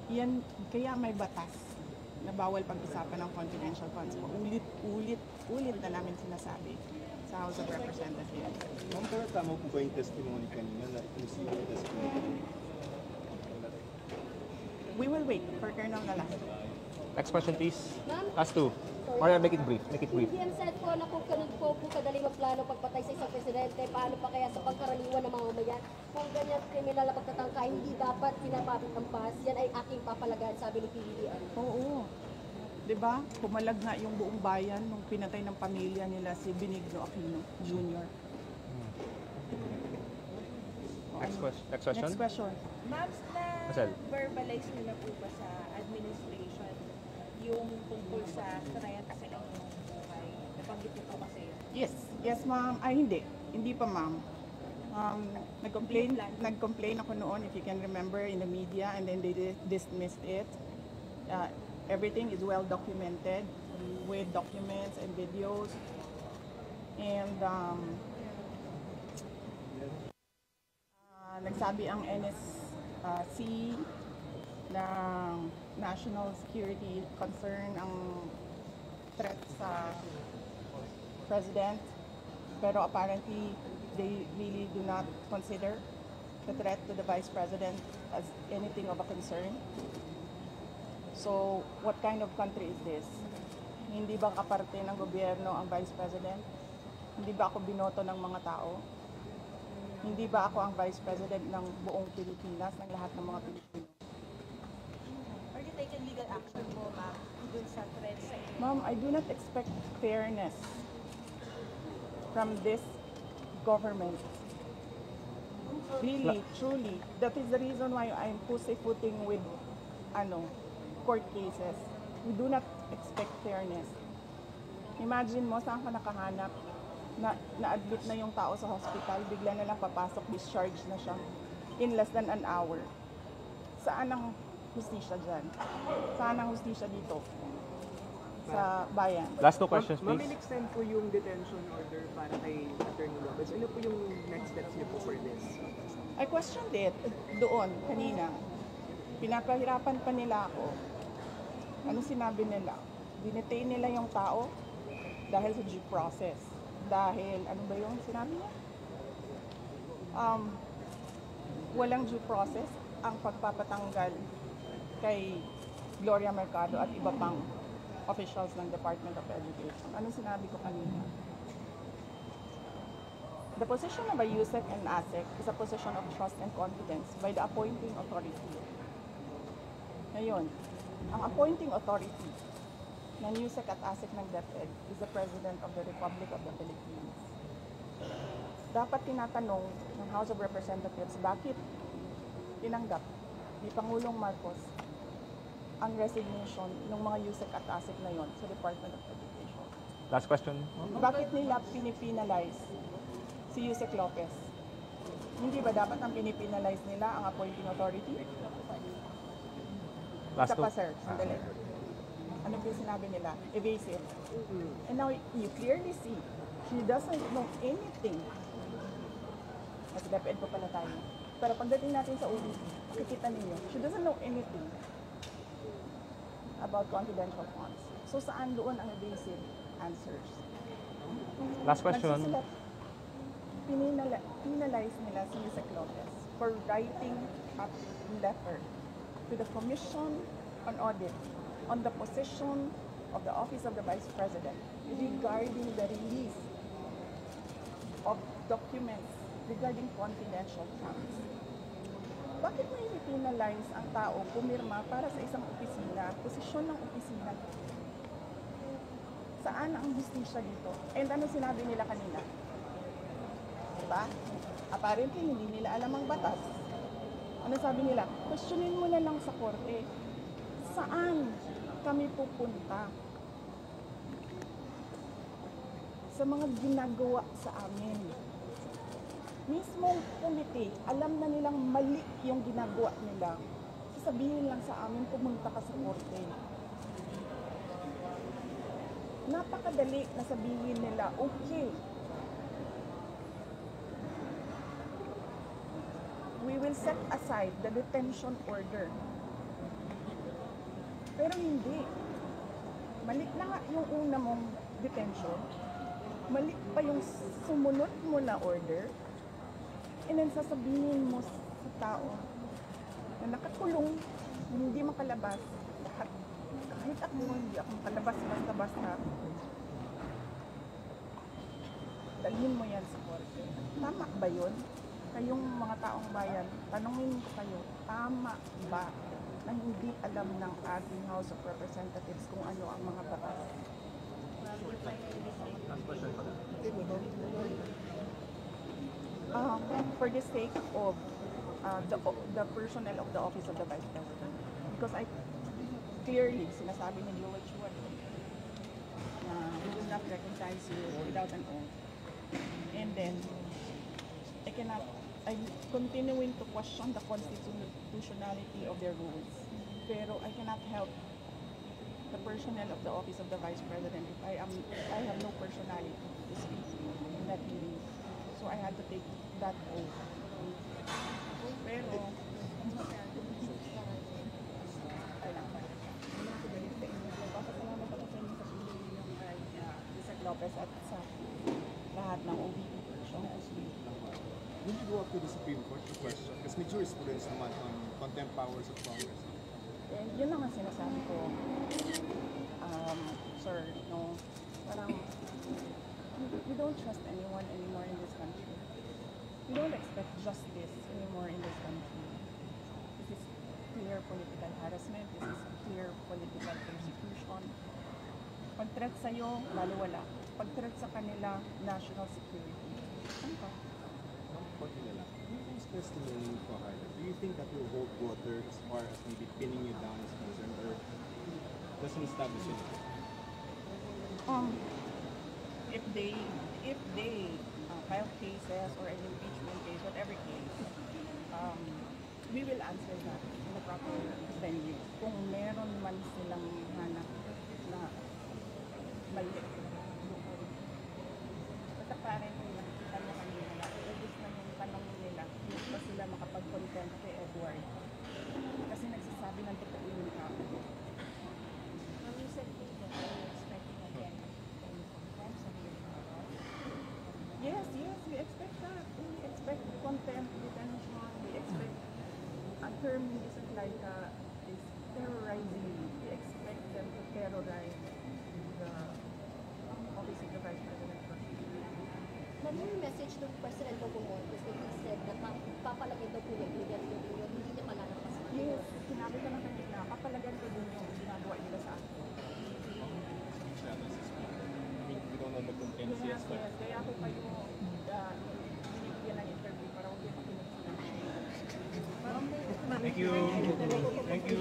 Yan, kaya may batas na bawal pag-usapan ng confidential funds. Ulit na namin sinasabi sa House of Representatives. Ma'am, pero tama po ba yung testimony kanina na ito yung testimony? We will wait for Colonel Nalasco. Next question, please. Ma'am? Last two. Or make it brief. Make it brief. PBM said po na kung ganun po kadali magplano pagpatay sa isang presidente, paano pa kaya sa pagkaraniwan ng mga mamayan? Kung ganyan kriminal na pagtatangka, hindi dapat pinapapit ang pas. Yan ay aking papalagan, sabi ni PBM. Oo. 'Di ba? Pumalag nga yung buong bayan nung pinatay ng pamilya nila si Benigno Aquino Jr. Next question. Next question. Ma'am, Marcel. na-verbalize nyo na po ba sa administration yung tungkol sa threat sa inyong buhay? Napanggit niyo po kasi yun. Yes. Yes, ma'am. Ay, hindi. Hindi pa, ma'am. Nag-complain ako noon, if you can remember, in the media, and then they dismissed it. Everything is well documented with documents and videos. And nagsabi ang NSC na national security concern ang threat sa president, pero apparently they really do not consider the threat to the vice president as anything of a concern. So, what kind of country is this? Hindi ba kaparte ng gobyerno ang vice president? Hindi ba ako binoto ng mga tao? Hindi ba ako ang vice president ng buong Pilipinas, ng lahat ng mga Pilipino? Are you taking legal action po, ma'am, dun sa threat sa inyo? Ma'am, I do not expect fairness from this government. Really, truly. That is the reason why I'm pussyfooting with court cases. We do not expect fairness. Imagine mo, saan ka nakahanap? Na-admit na yung tao sa hospital, bigla na lang papasok, discharge na siya in less than an hour. Saan ang hustisya dyan? Saan ang hustisya dito? Sa bayan. Last two questions, Ma'am, please. in-extend po yung detention order para kay Attorney Lopez. Ano po yung next steps niyo po for this? I questioned it doon, kanina. Pinapahirapan pa nila ako. Ano sinabi nila? Dinetain nila yung tao dahil sa due process. Dahil, ano ba yung sinabi niya? Walang due process ang pagpapatanggal kay Gloria Mercado at iba pang officials ng Department of Education. Anong sinabi ko kanina? The position of a USEC and ASEC is a position of trust and confidence by the appointing authority. Ngayon, ang appointing authority ng USEC at ASEC ng DepEd is the President of the Republic of the Philippines. Dapat tinatanong ng House of Representatives bakit tinanggap ni Pangulong Marcos ang resignation ng mga USEC at ASEC na yon sa Department of Education. Last question. Bakit nila pinipinalize si Yusek Lopez? Hindi ba dapat ang pinipinalize nila ang appointing authority? Last Isa two. pa, sir. Sandali. Ano po yung sinabi nila? Evasive. And now, you clearly see, she doesn't know anything. At DepEd pa pala tayo. Pero pagdating natin sa OVP, makikita ninyo, she doesn't know anything about confidential funds. So, saan doon ang evasive answers? Last question. Penalize nila si Yusek Lopez for writing a letter to the Commission on Audit on the position of the Office of the Vice President regarding the release of documents regarding confidential funds. Bakit may penalize ang tao pumirma para sa isang opisina, posisyon ng opisina? Saan ang justisya dito? And ano sinabi nila kanina? Diba? Apparently, hindi nila alam ang batas. Ano sabi nila? Questionin mo na lang sa korte. Saan kami pupunta? Sa mga ginagawa sa amin. Mismong committee, alam na nilang mali yung ginagawa nila. Sasabihin lang sa amin, pumunta ka sa korte. Napakadali na sabihin nila, okay, we will set aside the detention order Pero hindi. Mali na nga yung una mong detention. Mali pa yung sumunod mo na order. And then sasabihin mo sa tao na nakakulong, hindi makalabas. Kahit ako, hindi ako makalabas basta-basta. Dalhin mo yan sa korte. Tama ba yun? Kayong mga taong bayan, tanongin ko kayo, tama ba na hindi alam ng ating House of Representatives kung ano ang mga batas? For the sake of the personnel of the Office of the Vice President, because I clearly sinasabi ni Joel Chua na we will not recognize you without an oath. And then, I'm continuing to question the constitutionality of their rules. Pero I cannot help the personnel of the Office of the Vice President if I have no personality to speak in that meeting. So I had to take that oath. Pero, papasalamat ako sa inyo sa pinili yung kay Isaac Lopez at sa lahat ng OVP personnel. Will you go up to the Supreme Court to question? Kasi may jurisprudence naman on contempt powers of Congress. And yun lang ang sinasabi ko, sir, no, parang we don't trust anyone anymore in this country. We don't expect justice anymore in this country. This is clear political harassment, this is clear political persecution. Pag-threat sa'yo, baliwala. Pag-threat sa kanila, national security. Ano ka? Who's testimony for her? Do you think that will hold water as far as maybe pinning you down is concerned, or doesn't establish anything? If they file cases or an impeachment case, whatever case, we will answer that in the proper venue. Kung meron man silang hanap na mali. Basta parang nakita mo kanina na ubus na yung tanong nila, hindi pa sila makapag-content kay Edward. Kasi nagsasabi ng totoo yung tao. You said that you're expecting again contempt sa hearing tomorrow. Yes, we expect that. We expect contempt, detention. We expect a term isn't like is terrorizing. We expect them to terrorize the office of the Vice President. Ma'am, yung message ng President Bongbong Marcos when he said na papalagay daw po niya yung hindi niya malalapas. Yes, sinabi ko na kanina, kapalagan ko din yung ginagawa nila sa akin. We don't know the contents Yes, yet, but yes. Kaya ako kayo binibigyan ng interview para huwag yung makinig. thank you. Thank you.